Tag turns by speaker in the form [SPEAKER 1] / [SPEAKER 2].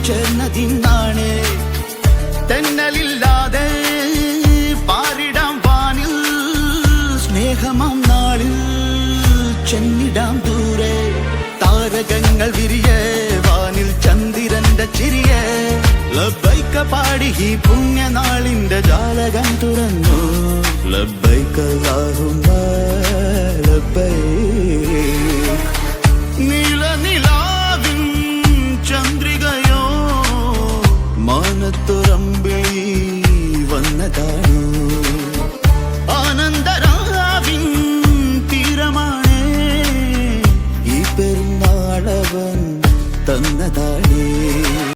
[SPEAKER 1] ചേർന്നതിന്നാണ് തെന്നലില്ലാതെ പാരിടാം വാനിൽ സ്നേഹമാം നാളിൽ ചെന്നിടാം ദൂരെ താരകങ്ങൾ വിരിയെ വാനിൽ ചന്ദ്രന്റെ ചിരിയെ ലബ്ബൈക പാടി ഈ പുണ്യനാളിന്റെ ജാലകം തുറന്നു ലബ്ബൈക അല്ലാഹുമ്മ ലബ്ബൈക് നീലനിലാവിൻ ചന്ദ്രികയോ മാനത്തുറമ്പിൽ വന്നതാണ്